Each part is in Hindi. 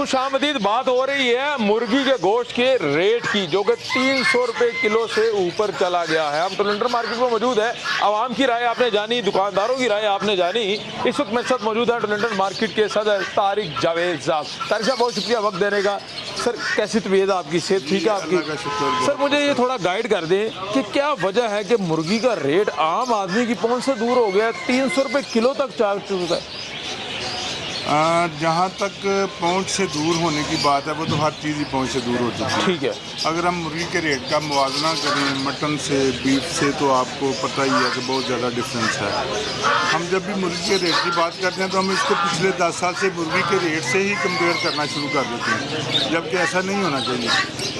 खुशामदीद बात हो रही है मुर्गी के गोश्त के रेट की, जो कि 300 रुपये किलो से ऊपर चला गया है। हम टोरंटो मार्केट में मौजूद है, आवाम की राय आपने जानी, दुकानदारों की राय आपने जानी। इस वक्त मेरे साथ मौजूद है टोरंटो मार्केट के सदर तारिक जावेद साहब। तारिक साहब, बहुत शुक्रिया वक्त देने का। सर, कैसी तबीयत है आपकी? सेहत ठीक है आपकी? सर, मुझे ये थोड़ा गाइड कर दें कि क्या वजह है कि मुर्गी का रेट आम आदमी की पहुँच से दूर हो गया, 300 रुपये किलो तक जा चुका है? जहाँ तक पहुँच से दूर होने की बात है, वो तो हर चीज़ ही पहुँच से दूर हो चुकी है। ठीक है। अगर हम मुर्गी के रेट का मुवाजना करें मटन से, बीफ से, तो आपको पता ही है कि बहुत ज़्यादा डिफरेंस है। हम जब भी मुर्गी के रेट की बात करते हैं तो हम इसको पिछले 10 साल से मुर्गी के रेट से ही कंपेयर करना शुरू कर देते हैं, जबकि ऐसा नहीं होना चाहिए।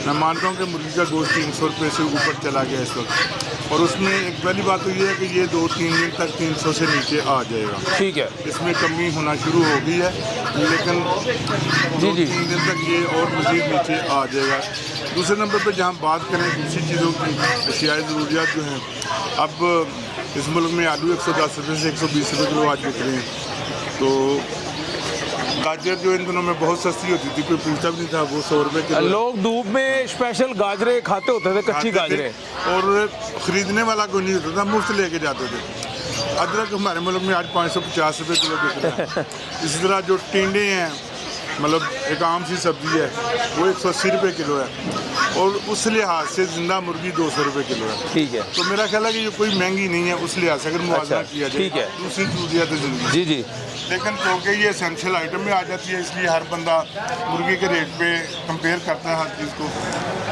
मैं मानता हूँ कि मुर्गी का गोश्त 300 रुपये से ऊपर चला गया इस वक्त, और उसमें एक पहली बात तो ये है कि ये 2-3 दिन तक 300 से नीचे आ जाएगा। ठीक है। इसमें कमी होना शुरू हो गई है, लेकिन 2-3 दिन तक ये और मज़ीद नीचे आ जाएगा। दूसरे नंबर पे जहाँ बात करें दूसरी चीज़ों की, अशियाई ज़रूरियात जो हैं, अब इस मुल्क में आलू 110 रुपये से 120 रुपये किलो आज बिक रहे हैं। तो गाजर जो इन दिनों में बहुत सस्ती होती थी, कोई पूछता भी नहीं था, वो 100 रुपये किलो। लोग धूप में स्पेशल गाजरे खाते होते थे, कच्ची गाजरे, और ख़रीदने वाला कोई नहीं होता था, मुफ्त लेके जाते थे। अदरक हमारे मुल्क में आज 550 रुपये किलो बिक रहा है। इसी तरह जो टिंडे हैं, मतलब एक आम सी सब्ज़ी है, वो 180 रुपये किलो है, और उस लिहाज से ज़िंदा मुर्गी 200 रुपये किलो है। ठीक है। तो मेरा ख्याल है कि ये कोई महंगी नहीं है उस लिहाज से, अगर मुआवजा किया जाए। ठीक है। दूसरी ज़रूरियात ज़िंदगी। जी जी। लेकिन क्योंकि ये एसेंशियल आइटम में आ जाती है, इसलिए हर बंदा मुर्गी के रेट पे कंपेयर करता है हर चीज़ को।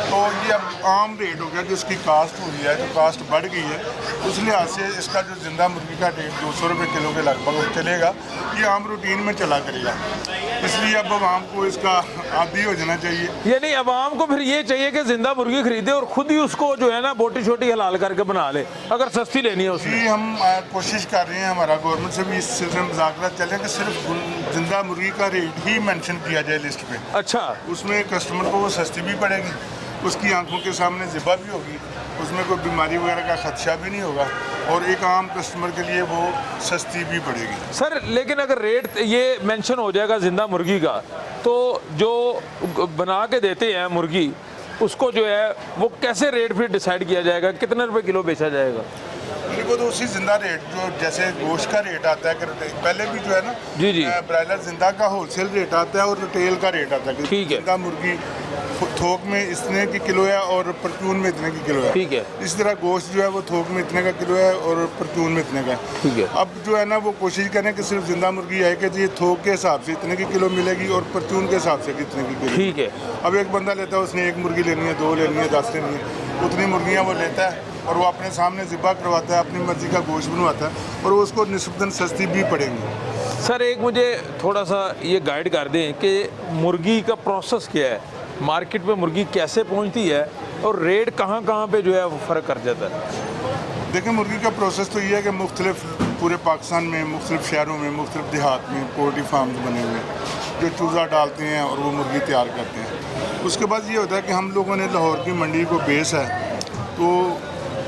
तो ये अब आम रेट हो गया, जो इसकी कास्ट हुई है, जो कास्ट बढ़ गई है, उस लिहाज से इसका जो जिंदा मुर्गी का रेट 200 रुपये किलो के लगभग चलेगा। ये आम रूटीन में चला करेगा, इसलिए अब आवाम को इसका आदी हो जाना चाहिए। यानी आवाम को फिर ये चाहिए कि जिंदा मुर्गी खरीदे और खुद ही उसको जो है ना बोटी छोटी हलाल करके बना ले, अगर सस्ती लेनी है उसमें। जी, हम कोशिश कर रहे हैं, हमारा गवर्नमेंट से भी इस सिलसिले में मुज़ाकरा चले कि सिर्फ जिंदा मुर्गी का रेट ही मेंशन किया जाए लिस्ट पे। अच्छा। उसमें कस्टमर को वो सस्ती भी पड़ेगी, उसकी आंखों के सामने ज़िबा भी होगी, उसमें कोई बीमारी वगैरह का खदशा भी नहीं होगा, और एक आम कस्टमर के लिए वो सस्ती भी पड़ेगी। सर, लेकिन अगर रेट ये मेंशन हो जाएगा जिंदा मुर्गी का, तो जो बना के देते हैं मुर्गी, उसको जो है वो कैसे रेट फिर डिसाइड किया जाएगा, कितने रुपए किलो बेचा जाएगा? वो तो उसी जिंदा रेट, जो जैसे गोश्त का रेट आता है, पहले भी जो है ना, जी जी, ब्रायलर जिंदा का होलसेल रेट आता है और रिटेल का रेट आता है। ठीक है। जिंदा मुर्गी थोक में इतने की किलो है और परचून में इतने की किलो है। ठीक है। इस तरह गोश्त जो है वो थोक में इतने का किलो है और परचून में इतने का है। ठीक है। अब जो है ना, वो कोशिश करें कि सिर्फ जिंदा मुर्गी है कि जी थोक के हिसाब से इतने की किलो मिलेगी और परचून के हिसाब से कितने की किलो। ठीक है। अब एक बंदा लेता है, उसने एक मुर्गी लेनी है, 2 लेनी है, 10 लेनी है, उतनी मुर्गियाँ वो लेता है और वो अपने सामने ज़िबा करवाता है, अपनी मर्ज़ी का गोश्त बनवाता है, और वो उसको निस्बतन सस्ती भी पड़ेंगी। सर, एक मुझे थोड़ा सा ये गाइड कर दें कि मुर्गी का प्रोसेस क्या है, मार्केट में मुर्गी कैसे पहुंचती है और रेट कहाँ कहाँ पे जो है वो फ़र्क कर जाता है? देखिए, मुर्गी का प्रोसेस तो ये है कि मुख्तलिफ पूरे पाकिस्तान में मुख्तलिफ शहरों में मुख्तलिफ देहात में पोल्ट्री फार्म्स बने हुए हैं जो चूज़ा डालते हैं और वो मुर्गी तैयार करते हैं। उसके बाद ये होता है कि हम लोगों ने लाहौर की मंडी को बेस है, तो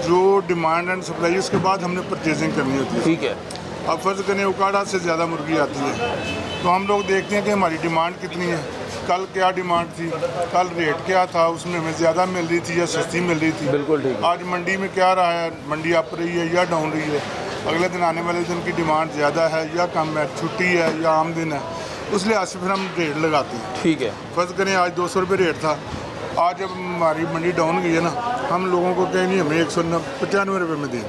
जो डिमांड एंड सप्लाई, उसके बाद हमने परचेजिंग करनी होती है। ठीक है। अब फ़र्ज़ करें उकाड़ा से ज़्यादा मुर्गी आती है, तो हम लोग देखते हैं कि हमारी डिमांड कितनी है, कल क्या डिमांड थी, कल रेट क्या था, उसमें हमें ज़्यादा मिल रही थी या सस्ती मिल रही थी। बिल्कुल ठीक है। आज मंडी में क्या रहा है, मंडी अप रही है या डाउन रही है, अगले दिन आने वाले दिन की डिमांड ज़्यादा है या कम है, छुट्टी है या आम दिन है, उस लिहाज से फिर हम रेट लगाते हैं। ठीक है। फ़र्ज़ करें आज 200 रुपये रेट था, आज जब हमारी मंडी डाउन गई है ना, हम लोगों को कहीं नहीं, हमें 195 रुपये में दें।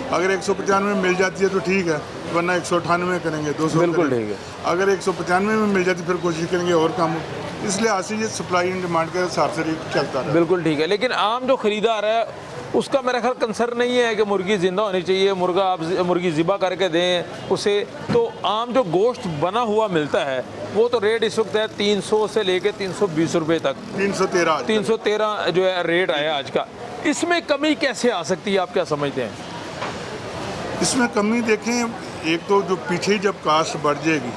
अगर 195 में मिल जाती है तो ठीक है, वरना 198 करेंगे, 200। बिल्कुल ठीक है। अगर 195 में मिल जाती फिर कोशिश करेंगे और कम हो। इसलिए आज से ये सप्लाई एंड डिमांड के हिसाब से रेट चलता है। बिल्कुल ठीक है। लेकिन आम जो खरीदार है उसका मेरा ख्याल कंसर्न नहीं है कि मुर्गी ज़िंदा होनी चाहिए, मुर्गा आप मुर्गी ज़िबा करके दें उसे, तो आम जो गोश्त बना हुआ मिलता है वो तो रेट इस वक्त है 300 से लेके 320 रुपये तक, 313 जो है रेट आया आज का। इसमें कमी कैसे आ सकती है, आप क्या समझते हैं? इसमें कमी देखें, एक तो जो पीछे ही जब कास्ट बढ़ जाएगी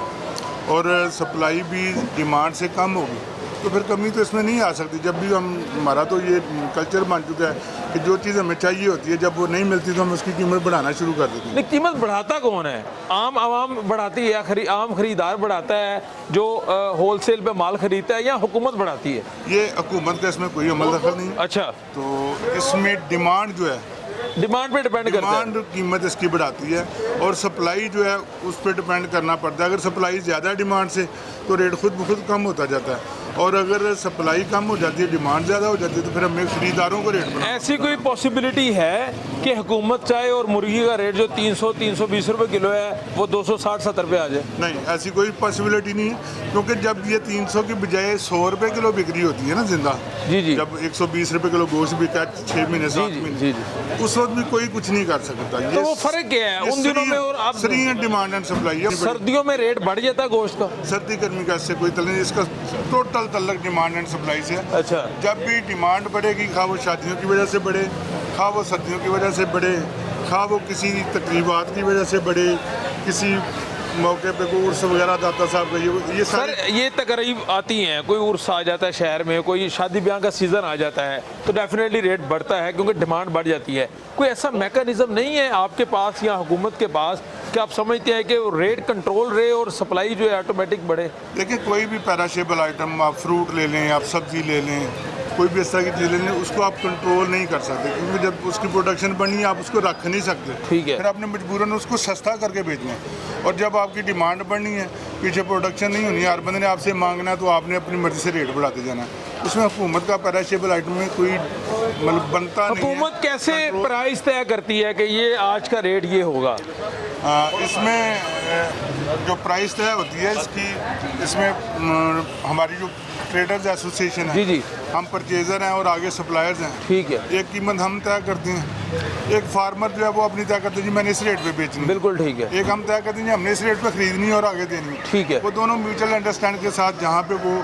और सप्लाई भी डिमांड से कम होगी, तो फिर कमी तो इसमें नहीं आ सकती। जब भी हमारा तो ये कल्चर बन चुका है कि जो चीज़ हमें चाहिए होती है, जब वो नहीं मिलती तो हम उसकी कीमत बढ़ाना शुरू कर देते हैं। नहीं, कीमत बढ़ाता कौन है? आम आवाम बढ़ाती है, आम खरीदार बढ़ाता है जो होलसेल पे माल खरीदता है, या हुकूमत बढ़ाती है? ये हुकूमत का इसमें कोई अमल दखल नहीं है। अच्छा, तो इसमें डिमांड जो है, डिमांड पे डिपेंड करता है। डिमांड कीमत इसकी बढ़ाती है और सप्लाई जो है उस पर डिपेंड करना पड़ता है। अगर सप्लाई ज़्यादा डिमांड से तो रेट खुद ब खुद कम होता जाता है, और अगर सप्लाई कम हो जाती है, डिमांड ज़्यादा हो जाती है, तो फिर हमें खरीदारों को रेट बढ़ाना। ऐसी कोई पॉसिबिलिटी है कि हुकूमत चाहे और मुर्गी का रेट जो 300-320 रुपए किलो है वो 260-70 पे आ जाए? नहीं, ऐसी कोई पॉसिबिलिटी नहीं है, क्योंकि जब ये 300 की बजाय 100 रुपये किलो बिक्री होती है ना जिंदा, जी जी, जब 120 रुपये किलो गोश्त बिका 6 महीने 7 जी महीने, जी जी, उस वक्त भी कोई कुछ नहीं कर सकता। तो वो फर्क क्या है उन दिनों में और अब? फ्री डिमांड एंड सप्लाई है। सर्दियों में रेट बढ़ जाता है गोश्त का? सर्दी गर्मी का इससे कोई तल्लुक नहीं, इसका टोटल तल्लुक डिमांड एंड सप्लाई से है। अच्छा, जब भी डिमांड बढ़ेगी, खा वो शादियों की वजह से बढ़े, खा वो सर्दियों की वजह से बढ़े, खा वो किसी तकरीबात की वजह से बढ़े, किसी मौके पे कोई उर्स वगैरह दाता साहब का, ये सर सारे ये तकरीब आती हैं, कोई उर्स आ जाता है शहर में, कोई शादी ब्याह का सीज़न आ जाता है, तो डेफिनेटली रेट बढ़ता है क्योंकि डिमांड बढ़ जाती है। कोई ऐसा मैकेनिज्म नहीं है आपके पास या हुकूमत के पास कि आप समझते हैं कि रेट कंट्रोल रहे और सप्लाई जो है ऑटोमेटिक बढ़े? देखिए, कोई भी पैराशेबल आइटम, आप फ्रूट ले लें, आप सब्जी ले लें, कोई भी इस तरह की चीज़ ले लें, उसको आप कंट्रोल नहीं कर सकते, क्योंकि जब उसकी प्रोडक्शन बनी है आप उसको रख नहीं सकते। ठीक है। फिर आपने मजबूरन उसको सस्ता करके बेचना है, और जब आपकी डिमांड बढ़नी है, पीछे प्रोडक्शन नहीं होनी है, हर बंदे ने आपसे मांगना है, तो आपने अपनी मर्जी से रेट बढ़ाते जाना है। उसमें हुकूमत का पैराशेबल आइटम में कोई मतलब बनता नहीं है। हुकूमत कैसे प्राइस तय करती है कि ये आज का रेट ये होगा? इसमें जो प्राइस तय होती है इसमें हमारी जो ट्रेडर्स एसोसिएशन है, जी जी, हम परचेज़र हैं और आगे सप्लायर्स हैं। ठीक है, एक कीमत हम तय करते हैं, एक फार्मर जो है वो अपनी तय करते हैं, जी मैंने इस रेट पे बेचनी है। बिल्कुल ठीक है। एक हम तय करते हैं, जी हमने इस रेट पे खरीदनी है और आगे देनी है। ठीक है। वो दोनों म्यूचुअल अंडरस्टैंड के साथ जहाँ पे वो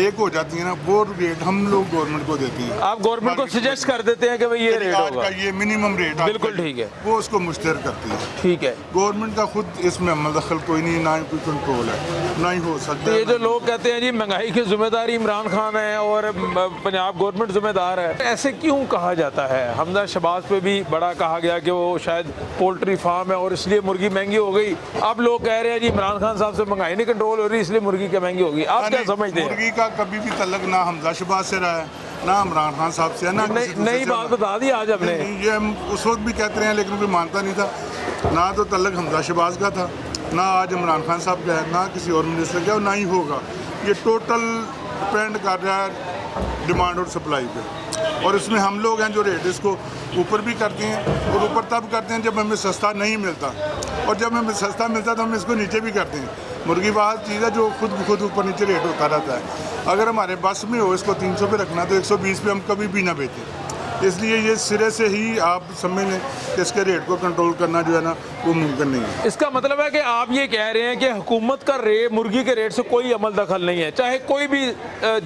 एक हो जाती है ना, वो रेट हम लोग गवर्नमेंट को देते हैं। आप गवर्नमेंट को सजेस्ट कर देते हैं कि भाई ये रेट आज होगा? का ये मिनिमम रेट बिल्कुल ठीक है, वो उसको मुश्तहर करती है। ठीक है। गवर्नमेंट का खुद इसमें अमल दखल कोई नहीं, ना ही कोई कंट्रोल है, ना ही हो सकता तो है। ये जो लोग कहते हैं जी महंगाई की जिम्मेदारी इमरान खान है और पंजाब गवर्नमेंट जिम्मेदार है, ऐसे क्यों कहा जाता है? हमजा शहबाज पे भी बड़ा कहा गया कि वो शायद पोल्ट्री फार्म है और इसलिए मुर्गी महंगी हो गई। अब लोग कह रहे हैं जी इमरान खान साहब से महंगाई नहीं कंट्रोल हो रही इसलिए मुर्गी क्या महंगी होगी। आप क्या समझते हैं? मुर्गी का कभी भी तल्लुक ना हमजा शहबाज से रहा है, ना इमरान खान साहब से है, ना किसी दूसरे नई से बात रहा। बता दी आज हमने। नहीं, ये हम उस वक्त भी कहते रहे हैं लेकिन कोई मानता नहीं था। ना तो तल्लुक हमजा शहबाज का था, ना आज इमरान खान साहब का है, ना किसी और मिनिस्टर का, और ना ही होगा। ये टोटल डिपेंड कर रहा है डिमांड और सप्लाई पे, और इसमें हम लोग हैं जो रेट इसको ऊपर भी करते हैं, और ऊपर तब करते हैं जब हमें सस्ता नहीं मिलता, और जब हमें सस्ता मिलता तो हम इसको नीचे भी करते हैं। मुर्गी बात चीज़ है जो खुद ऊपर नीचे रेट होता रहता है। अगर हमारे बस में हो इसको 300 पे रखना तो 120 पे हम कभी भी ना बेचें। इसलिए ये सिरे से ही आप समझ लें कि इसके रेट को कंट्रोल करना जो है ना वो मुमकिन नहीं है। इसका मतलब है कि आप ये कह रहे हैं कि हुकूमत का रेट, मुर्गी के रेट से कोई अमल दखल नहीं है, चाहे कोई भी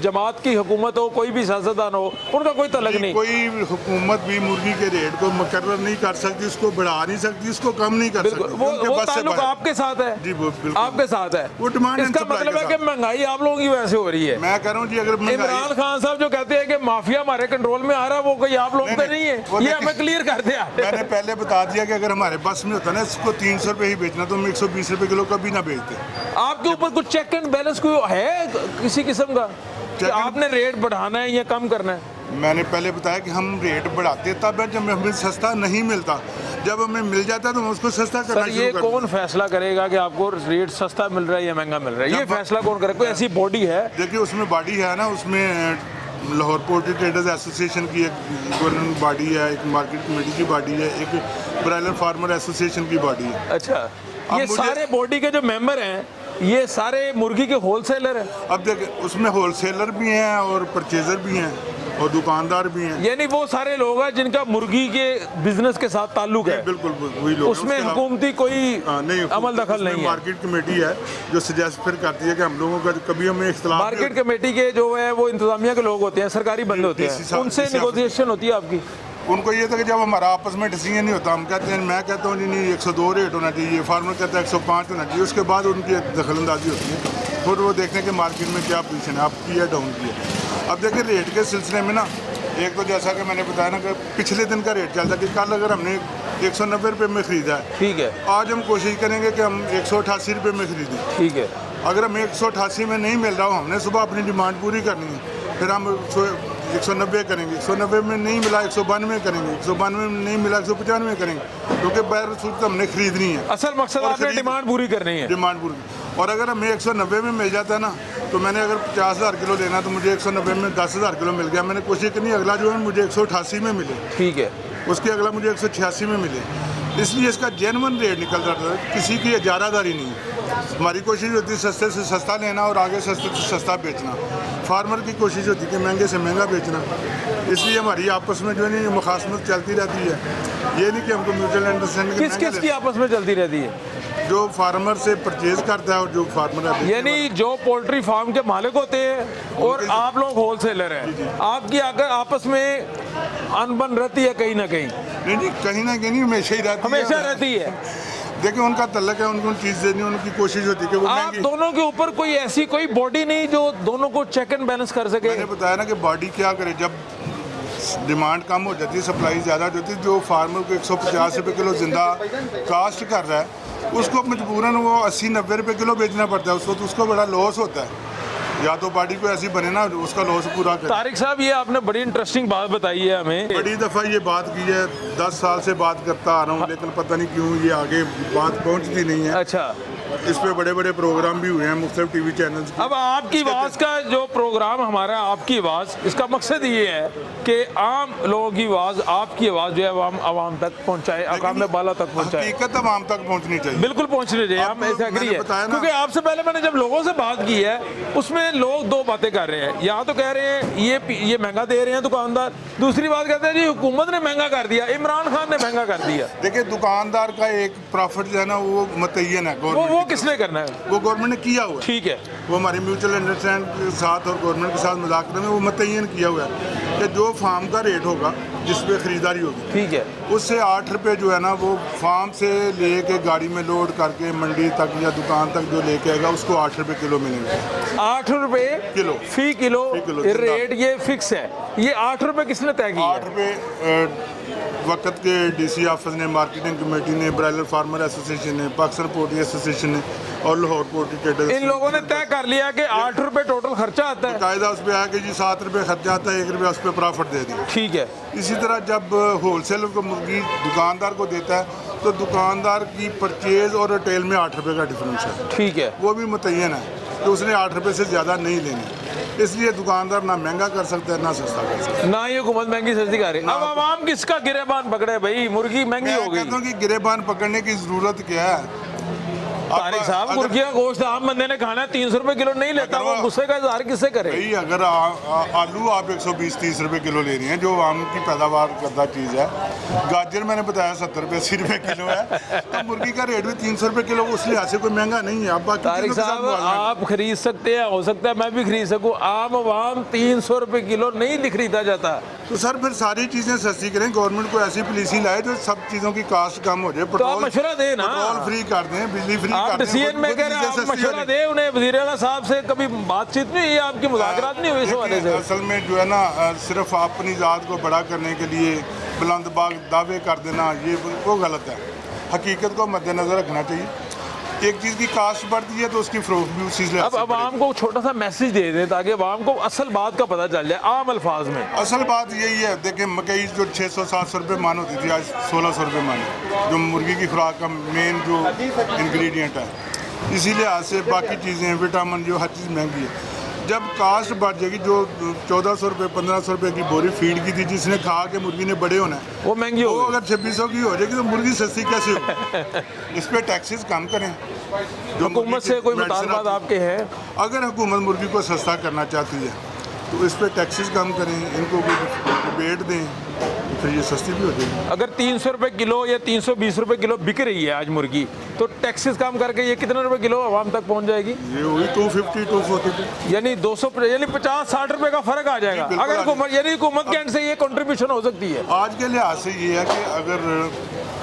जमात की हुकूमत हो, कोई भी सियासतदान हो, उनका कोई तल्लुक नहीं। कोई हुकूमत भी मुर्गी के रेट को मुकर्रर नहीं कर सकती, उसको बढ़ा नहीं सकती, उसको कम नहीं कर सकती। वो ताल्लुक आपके साथ है जी, वो बिल्कुल आपके साथ है। वो डिमांड एंड इसका सप्लाई मतलब है के कि महंगाई आप लोगों की वजह से हो रही है। मैं कह रहा हूँ जी, अगर इमरान खान साहब जो कहते हैं कि माफिया हमारे कंट्रोल में आ रहा है, वो कोई आप लोग तो नहीं है, ये हमें क्लियर कर दिया। मैंने पहले बता दिया कि अगर हमारे बस में होता ना इसको 300 रुपये ही बेचना तो हम 120 रुपये किलो कभी ना बेचते। आपके ऊपर कुछ चेक एंड बैलेंस कोई है किसी किस्म का कि आपने रेट बढ़ाना है या कम करना है? मैंने पहले बताया कि हम रेट बढ़ाते तब है जब हमें सस्ता नहीं मिलता, जब हमें मिल जाता तो हम उसको सस्ता करना सर, शुरू ये कर कौन फैसला करेगा कि आपको रेट सस्ता मिल रहा है या महंगा मिल रहा है? ये फैसला कौन करेगा? कोई ऐसी बॉडी है? देखिए, उसमें बॉडी है ना, उसमें लाहौर पोल्ट्री ट्रेडर्स एसोसिएशन की एक गवर्निंग बॉडी है, एक मार्केट कमेटी की बॉडी है, एक ब्रायलर फार्मर एसोसिएशन की बॉडी है। अच्छा, ये सारे बॉडी के जो मेंबर हैं ये सारे मुर्गी के होलसेलर हैं? अब देखिए, उसमें होलसेलर भी हैं और परचेजर भी हैं और दुकानदार भी हैं। यानी वो सारे लोग हैं जिनका मुर्गी के बिजनेस के साथ ताल्लुक है। बिल्कुल वही लोग। उसमें हुकूमती कोई नहीं, अमल दखल नहीं है। मार्केट कमेटी है जो सजेस्ट फिर करती है कि हम लोगों का कभी हमें इख्तिलाफ। मार्केट कमेटी के जो है वो इंतजामिया के लोग होते हैं, सरकारी बंदे होते हैं, उनसे निगोशिएशन होती है आपकी? उनको ये था कि जब हमारा आपस में डिसीजन नहीं होता, हम कहते हैं, मैं कहता हूँ जी नहीं 102 रेट होना चाहिए, फार्मर कहता है 105 होना चाहिए, उसके बाद उनकी दखलंदाजी होती है, फिर वो देखने के मार्केट में क्या पोजीशन है, आप की है डाउन की है। अब देखिए रेट के सिलसिले में ना, एक तो जैसा कि मैंने बताया ना कि पिछले दिन का रेट चलता है कि कल अगर हमने 190 रुपये में ख़रीदा है, ठीक है, आज हम कोशिश करेंगे कि हम 188 रुपये में ख़रीदें। ठीक है, अगर हमें 188 में नहीं मिल रहा हो, हमने सुबह अपनी डिमांड पूरी करनी है, फिर हम 190 करेंगे, 190 में नहीं मिला 192 करेंगे, 192 में नहीं मिला 195 करेंगे, क्योंकि बैर सूट तो हमने खरीदनी है। असल मकसद और आपने खरीद- डिमांड पूरी करनी है। डिमांड पूरी। और अगर हमें 190 में मिल जाता है ना, तो मैंने अगर 50,000 किलो लेना तो मुझे 190 में 10,000 किलो मिल गया। मैंने कोशिश करनी अगला जो है मुझे 188 में मिले, ठीक है, उसके अगला मुझे 186 में मिले, इसलिए इसका जेन्युइन रेट निकल रहा था, किसी की इजारादारी नहीं है। हमारी कोशिश होती है सस्ते से सस्ता लेना और आगे सस्ते से सस्ता बेचना। फार्मर की कोशिश होती है कि महंगे से महंगा बेचना, इसलिए हमारी आपस में जो है ना मुखासमत चलती रहती है। ये नहीं कि हमको म्यूचुअल अंडरस्टैंडिंग किस किस की आपस में चलती रहती है? जो फार्मर से परचेज करता है और जो फार्मर है, यानी जो पोल्ट्री फार्म के मालिक होते हैं और आप लोग होलसेलर हैं, आपकी अगर आपस में अनबन रहती है कहीं ना कहीं? नहीं, कहीं ना कहीं हमेशा ही रहती है। हमेशा रहती है। देखिए उनका तल्लक है, उनको चीज़ देनी, उनकी कोशिश होती है कि वो आप महंगी। दोनों के ऊपर कोई ऐसी कोई बॉडी नहीं जो दोनों को चेक एंड बैलेंस कर सके? मैंने बताया ना कि बॉडी क्या करे, जब डिमांड कम हो जाती है, सप्लाई ज़्यादा हो जाती है, जो फार्मर को 150 रुपये किलो जिंदा कास्ट कर रहा है, उसको मजबूरन वो 80-90 रुपये किलो बेचना पड़ता है, उसको तो उसको बड़ा लॉस होता है। या तो बॉडी को ऐसी बने ना उसका लॉस पूरा करे। तारिक साहब, ये आपने बड़ी इंटरेस्टिंग बात बताई है हमें। बड़ी दफ़ा ये बात की है, 10 साल से बात करता आ रहा हूँ, लेकिन पता नहीं क्यों ये आगे बात पहुँचती नहीं है। अच्छा, इस पे बड़े बड़े प्रोग्राम भी हुए हैं मुख्तलिफ टीवी चैनल्स पे। अब आपकी आवाज़ का जो प्रोग्राम हमारा आपकी आवाज़, इसका मकसद ये है कि आम लोगों की आवाज़, आपकी आवाज़ जो है आवाम तक पहुँचाए, अकाम में बाला तक पहुँचाए। हकीकत आवाम तक पहुँचनी चाहिए। बिल्कुल पहुँचने चाहिए, हम ऐसे एग्री है। बताया ना, क्योंकि आपसे पहले मैंने जब लोगों से बात की है, उसमें लोग दो बातें कर रहे हैं। या तो कह रहे हैं ये महंगा दे रहे हैं दुकानदार, दूसरी बात कहते हैं जी हुकूमत ने महंगा कर दिया, इमरान खान ने महंगा कर दिया। देखिए दुकानदार का एक प्रॉफिट जो है ना वो मुतय्यन है, वो किसने करना है? वो गवर्नमेंट ने किया हुआ है। ठीक है, वो हमारी म्यूचुअल अंडरस्टैंड के साथ और गवर्नमेंट के साथ मुज़ाकरे में वो मुतय्यन किया हुआ है कि जो फार्म का रेट होगा जिस पे खरीदारी होगी, ठीक है, उससे 8 रुपये जो है ना वो फार्म से लेके गाड़ी में लोड करके मंडी तक या दुकान तक जो लेके आएगा उसको 8 रुपये किलो मिलेंगे। 8 रुपए किलो। फी किलो किलो, रेट ये फिक्स है। ये 8 रुपए किसने तय किया? 8 रुपये वक्त के डीसी ऑफिस ने, मार्केटिंग कमेटी ने, ब्रायलर फार्मर एसोसिएशन ने, पाकिस्तान पोल्ट्री एसोसिएशन ने और लाहौर पोल्ट्री ट्रेडर्स, इन लोगों ने तय कर लिया कि 8 रुपए टोटल खर्चा आता है। कायदा उस पर आया कि जी 7 रुपये खर्चा आता है, 1 रुपया उस पर प्रॉफिट दे दिया। ठीक है, इसी तरह जब होलसेल को मुर्गी दुकानदार को देता है तो दुकानदार की परचेज और रिटेल में 8 रुपये का डिफरेंस है। ठीक है, वो भी मुतय्यन है कि उसने 8 रुपये से ज़्यादा नहीं लेने, इसलिए दुकानदार ना महंगा कर सकता है ना सस्ता कर सकता है। ना ये हुकूमत महंगी सस्ती कर रही है। अब आवाम किसका गिरेबान पकड़े भाई? मुर्गी महंगी मैं हो गई। कहता हूँ कि गिरेबान पकड़ने की ज़रूरत क्या है? तारिक साहब, मुर्गी का गोश्त आम बंदे ने खाना है, 300 रुपए किलो नहीं लेता, वो गुस्से का इजहार किससे करे? भाई अगर आलू आप 120-30 रुपये किलो ले रही हैं जो आम की पैदावार करता चीज़ है, गाजर मैंने बताया 70 रुपये 80 रुपये किलो है, तो मुर्गी का रेट भी 300 रुपये किलो उस लिहाज से कोई महंगा नहीं है। अब बाकी तारिक चीज़ों के साथ साहब, मुआवजा आप खरीद सकते हैं, हो सकता है मैं भी खरीद सकूं, आम आवाम 300 रुपए किलो नहीं खरीदा जाता। तो सर फिर सारी चीज़ें सस्ती करें, गवर्नमेंट को ऐसी पॉलिसी लाए जो सब चीज़ों की कास्ट कम हो जाए। तो आप मशवरा दें ना, पेट्रोल फ्री कर दें, बिजली फ्री आप कर दें, डिसीजन में कह रहे हैं, आप मशवरा दें उन्हें। वज़ीर आला साहब से कभी बातचीत नहीं हुई, आपकी मुज़ाकरात नहीं हुई इस हवाले से? असल में जो है ना सिर्फ अपनी ज़ात को बड़ा करने के लिए बुलंदबाग दावे कर देना ये वो गलत है। हकीकत को मद्देनज़र रखना चाहिए। एक चीज़ की कास्ट बढ़ती है तो उसकी फ़रोख्त भी उसी से। अब आवाम को छोटा सा मैसेज दे दें ताकि आवाम को असल बात का पता चल जाए आम अल्फाज में। असल बात यही है, देखिए मकई जो 600-700 रुपये मान होती थी आज 1600 रुपये मान, जो मुर्गी की खुराक का मेन जो इंग्रेडिएंट है, इसी लिहाज से बाकी चीज़ें विटामिन जो हर चीज़ महंगी है। जब कास्ट बढ़ जाएगी, जो 1400 रुपये 1500 रुपये की बोरी फीड की थी जिसने खा के मुर्गी ने बड़े होना है, वो महंगी वो हो गई। अगर 2600 की हो जाएगी तो मुर्गी सस्ती कैसे होगी? इस पर टैक्सेस कम करें। जो हुकूमत से कोई मुतालबात आपके हैं? अगर हुकूमत मुर्गी को सस्ता करना चाहती है तो इस पर टैक्सेस कम करें, इनको डिबेट दें, फिर ये सस्ती भी हो जाएगी। अगर 300 रुपये किलो या 320 रुपये किलो बिक रही है आज मुर्गी, तो टैक्सेस कम करके ये कितने रुपए किलो आवाम तक पहुंच जाएगी? ये वही 250 240। यानी 200 यानी 50-60 रुपए का फर्क आ जाएगा। बिल्कुल अगर आ हुकूमत यानी हुकूमत के एंड से ये कंट्रीब्यूशन हो सकती है। आज के लिहाज से ये है कि अगर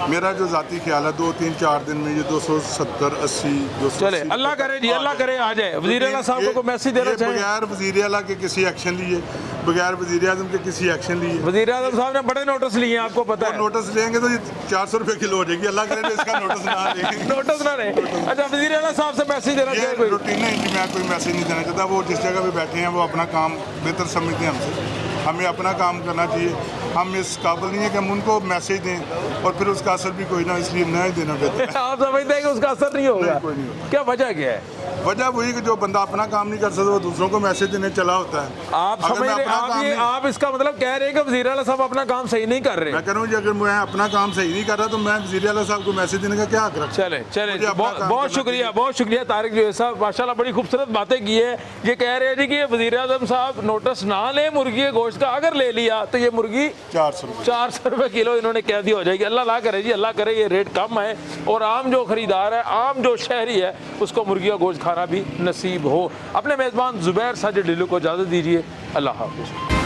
मेरा जो ज़ाती ख्याल है 2-3-4 दिन में ये 270-80 280 चले अल्लाह करे जी, अल्लाह करे आ जाए। वज़ीर आला साहब को मैसेज देना चाहिए। बगैर वज़ीर आला के किसी एक्शन लिए, बगैर वज़ीर आज़म के किसी एक्शन लिए। वज़ीर आज़म साहब ने बड़े नोटिस लिए हैं, आपको पता है। नोटिस लेंगे तो ये 400 रुपये किलो हो जाएगी। अल्लाह करे तो इसका नोटिस ना लेंगे। नोटिस ना रहे। अच्छा, वज़ीर आला साहब से मैसेज देना चाहिए कोई? रूटीन है इनकी, मैं कोई मैसेज नहीं देना चाहता। वो जिस जगह पे बैठे हैं वो अपना काम बेहतर समझते हैं हमसे। हमें अपना काम करना चाहिए। हम इस काबिल नहीं है कि हम उनको मैसेज दें और फिर उसका असर भी कोई ना, इसलिए न ही देना बेहतर है। आप समझते हैं कि उसका असर नहीं होगा? कोई नहीं होगा। क्या वजह क्या है? वजह वही कि जो बंदा अपना काम नहीं कर सकता वो दूसरों को मैसेज देने चला होता है। आप अगर समझ मैं रहे, अपना आप काम ये नहीं- आप इसका मतलब कह रहे हैं कि वज़ीर आला साहब अपना काम सही नहीं कर रहे। मैं कह रहा हूँ कि अगर मैं अपना काम सही नहीं कर रहा तो मैं वज़ीर आला साहब को मैसेज देने का क्या हक रखता हूँ? चले चले मुझे अपना बहुत काम बहुत करना शुक्रिया, बहुत शुक्रिया तारिक जो साहब, माशाल्लाह बड़ी खूबसूरत बातें की है। ये कह रहे हैं जी कि वज़ीर आज़म साहब नोटिस ना ले मुर्गी के गोश्त का, अगर ले लिया तो ये मुर्गी 400 रुपये 400 रुपये किलो इन्होंने कह दी हो जाएगी। अल्लाह ला करे जी, अल्लाह करे ये रेट कम है और आम जो खरीदार है, आम जो शहरी है, उसको मुर्गी का गोश्त खाना भी नसीब हो। अपने मेज़बान ज़ुबैर साजिद ढिल्लो को इजाज़त दीजिए। अल्लाह हाफ़िज़।